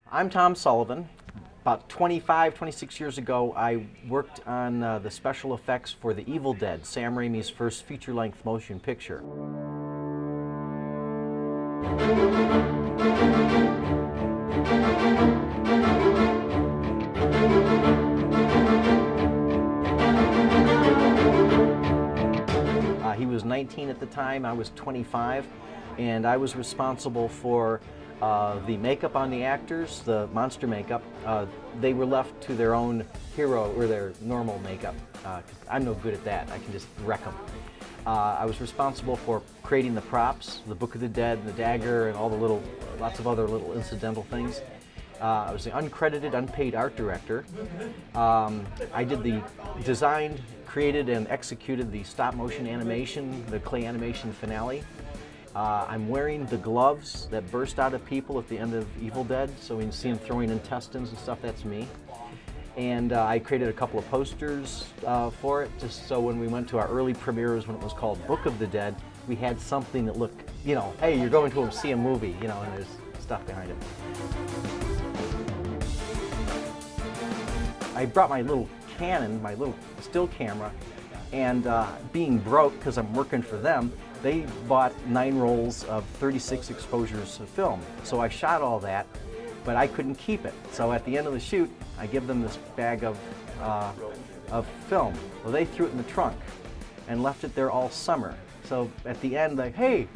I'm Tom Sullivan. About 25, 26 years ago, I worked on the special effects for The Evil Dead, Sam Raimi's first feature-length motion picture. He was 19 at the time, I was 25, and I was responsible for the makeup on the actors, the monster makeup. They were left to their own hero or their normal makeup. I'm no good at that, I can just wreck them. I was responsible for creating the props, the Book of the Dead, the dagger, and all the lots of other little incidental things. I was the uncredited, unpaid art director. I did the designed, created, and executed the stop-motion animation, the clay animation finale. I'm wearing the gloves that burst out of people at the end of Evil Dead, so when you see them throwing intestines and stuff, that's me. And I created a couple of posters for it, just so when we went to our early premieres when it was called Book of the Dead, we had something that looked, you know, hey, you're going to see a movie, you know, and there's stuff behind it. I brought my little Canon, my little still camera, and being broke because I'm working for them, they bought 9 rolls of 36 exposures of film. So I shot all that, but I couldn't keep it. So at the end of the shoot, I give them this bag of film. Well, they threw it in the trunk and left it there all summer. So at the end, like, hey,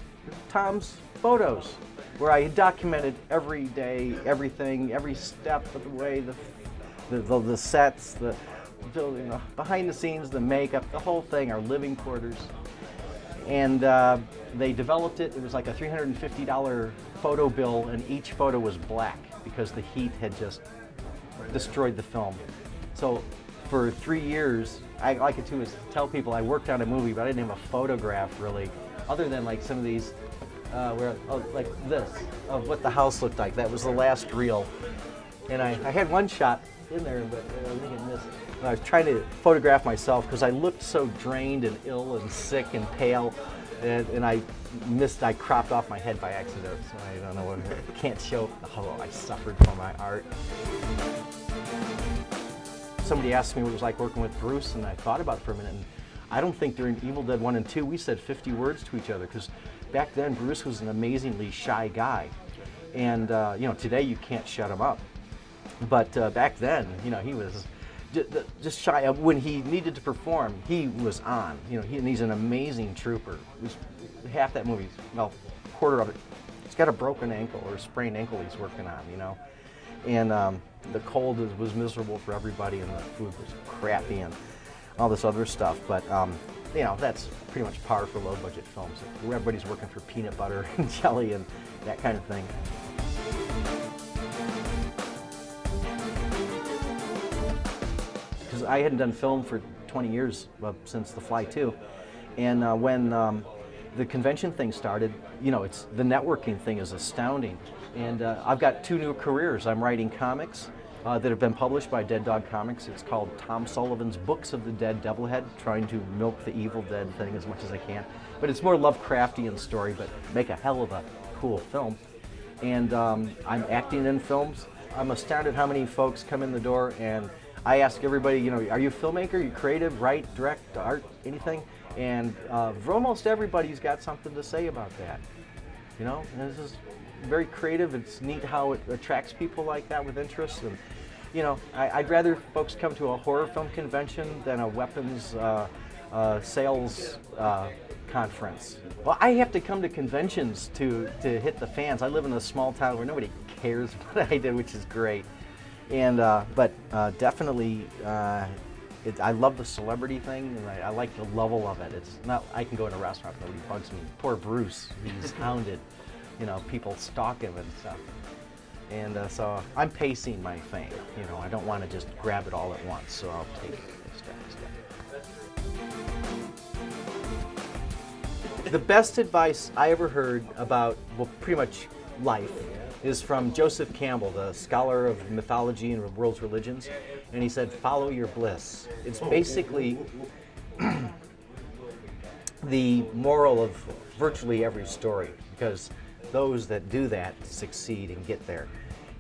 Tom's photos, where I documented every day, everything, every step of the way, the sets, the building, behind the scenes, the makeup, the whole thing, our living quarters. And they developed it. It was like a $350 photo bill, and each photo was black because the heat had just destroyed the film. So for 3 years, I like it too is to tell people I worked on a movie, but I didn't have a photograph really, other than like some of these, like this, of what the house looked like. That was the last reel. And I had one shot in there, but I think it missed. And I was trying to photograph myself because I looked so drained and ill and sick and pale, and I cropped off my head by accident, so I don't know what, I can't show how I suffered from my art. Somebody asked me what it was like working with Bruce, and I thought about it for a minute, and I don't think during Evil Dead 1 and 2 we said 50 words to each other, because back then Bruce was an amazingly shy guy, and you know, today you can't shut him up. But back then, you know, he was just shy. When he needed to perform, he was on. You know, and he's an amazing trooper. Half that movie, well, quarter of it, he's got a broken ankle or a sprained ankle he's working on, you know. And the cold was miserable for everybody, and the food was crappy and all this other stuff. But, you know, that's pretty much par for low-budget films. Everybody's working for peanut butter and jelly and that kind of thing. I hadn't done film for 20 years, since The Fly 2, and when the convention thing started, you know, the networking thing is astounding, and I've got 2 new careers. I'm writing comics that have been published by Dead Dog Comics. It's called Tom Sullivan's Books of the Dead Devilhead, trying to milk the Evil Dead thing as much as I can, but it's more Lovecraftian story, but make a hell of a cool film. And I'm acting in films. I'm astounded how many folks come in the door, and I ask everybody, you know, are you a filmmaker? Are you creative, write, direct, art, anything? And for almost everybody's got something to say about that. You know, and this is very creative. It's neat how it attracts people like that with interest. And you know, I'd rather folks come to a horror film convention than a weapons sales conference. Well, I have to come to conventions to hit the fans. I live in a small town where nobody cares what I do, which is great. And but definitely, I love the celebrity thing, and I like the level of it. It's not, I can go in a restaurant, nobody bugs me. Poor Bruce, he's hounded, you know, people stalk him and stuff. And so I'm pacing my fame, you know, I don't want to just grab it all at once, so I'll take it step by step. The best advice I ever heard about, well, pretty much life, is from Joseph Campbell, the scholar of mythology and world's religions, and he said, follow your bliss. It's basically the moral of virtually every story, because those that do that succeed and get there.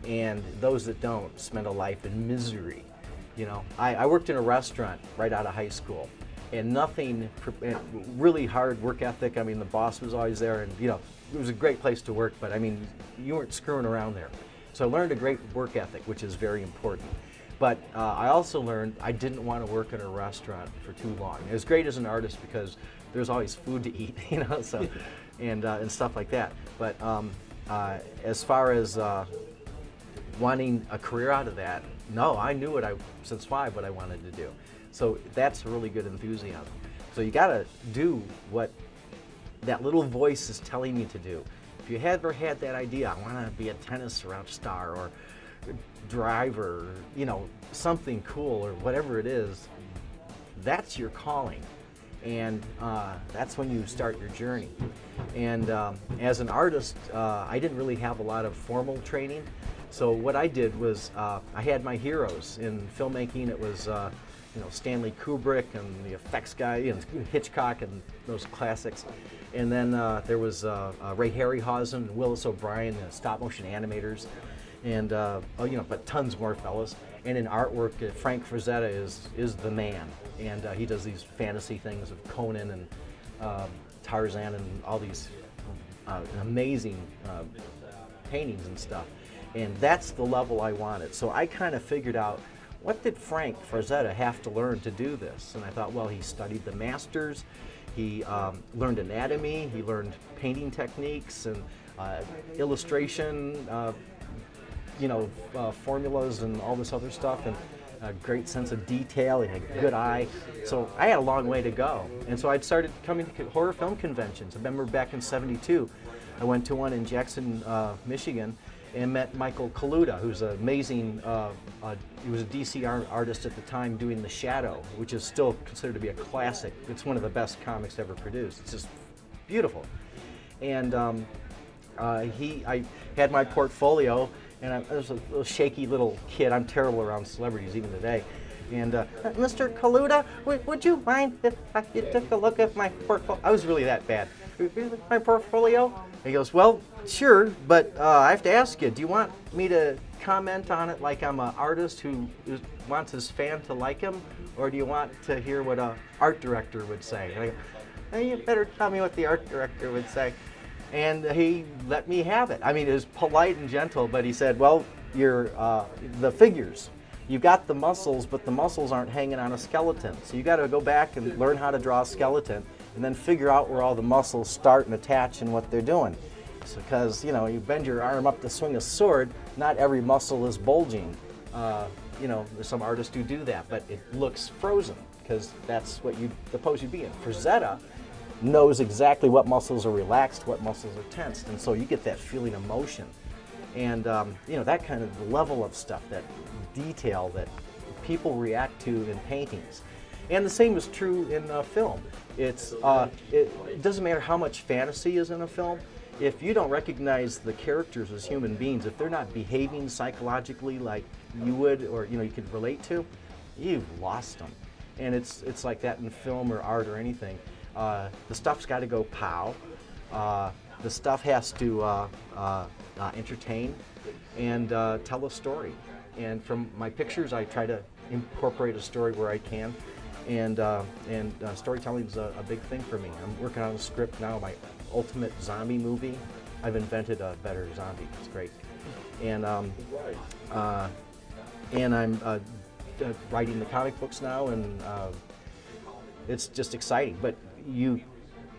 and those that don't spend a life in misery. You know, I worked in a restaurant right out of high school, and really hard work ethic. I mean, the boss was always there, and you know, it was a great place to work, but I mean, you weren't screwing around there. So I learned a great work ethic, which is very important. But I also learned I didn't want to work in a restaurant for too long. It was great as an artist because there's always food to eat, you know, so, and stuff like that. But as far as wanting a career out of that, no, I knew since 5 what I wanted to do. So that's a really good enthusiasm. So you got to do what that little voice is telling you to do. If you ever had that idea, I want to be a tennis route star or driver, or, you know, something cool or whatever it is, that's your calling. And that's when you start your journey. And as an artist, I didn't really have a lot of formal training. So what I did was I had my heroes in filmmaking. It was you know, Stanley Kubrick and the effects guy, you know, Hitchcock and those classics. And then there was Ray Harryhausen and Willis O'Brien, the stop motion animators, and you know, but tons more fellas. And in artwork, Frank Frazetta is the man, and he does these fantasy things of Conan and Tarzan and all these amazing paintings and stuff. And that's the level I wanted. So I kind of figured out, what did Frank Frazetta have to learn to do this? And I thought, well, he studied the masters, he learned anatomy, he learned painting techniques and illustration, you know, formulas and all this other stuff, and a great sense of detail. He had a good eye. So I had a long way to go. And so I'd started coming to horror film conventions. I remember back in '72, I went to one in Jackson, Michigan, and met Michael Kaluta, who's an amazing, he was a DC artist at the time doing The Shadow, which is still considered to be a classic. It's one of the best comics ever produced. It's just beautiful. And I had my portfolio, and I was a little shaky little kid. I'm terrible around celebrities even today. And Mr. Kaluta, would you mind if you took a look at my portfolio? I was really that bad. My portfolio? And he goes, well, sure, but I have to ask you, do you want me to comment on it like I'm an artist who wants his fan to like him, or do you want to hear what an art director would say? And I go, hey, you better tell me what the art director would say. And he let me have it. I mean, it was polite and gentle, but he said, well, the figures. You've got the muscles, but the muscles aren't hanging on a skeleton. So you got to go back and learn how to draw a skeleton and then figure out where all the muscles start and attach and what they're doing. Because, you know, you bend your arm up to swing a sword, not every muscle is bulging. You know, there's some artists who do that, but it looks frozen because that's what the pose you'd be in. Frazetta knows exactly what muscles are relaxed, what muscles are tensed, and so you get that feeling of motion. And, you know, that kind of level of stuff, that detail that people react to in paintings. And the same is true in film. It doesn't matter how much fantasy is in a film. If you don't recognize the characters as human beings, if they're not behaving psychologically like you would, or you know, you could relate to, you've lost them. And it's like that in film or art or anything. The stuff's got to go pow. The stuff has to entertain and tell a story. And from my pictures, I try to incorporate a story where I can. And storytelling is a big thing for me. I'm working on a script now, my ultimate zombie movie. I've invented a better zombie. It's great. And I'm writing the comic books now, and it's just exciting. But you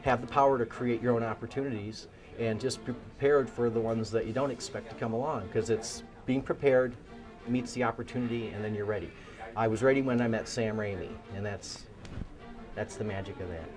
have the power to create your own opportunities, and just be prepared for the ones that you don't expect to come along, because it's being prepared meets the opportunity, and then you're ready. I was ready when I met Sam Raimi, and that's the magic of that.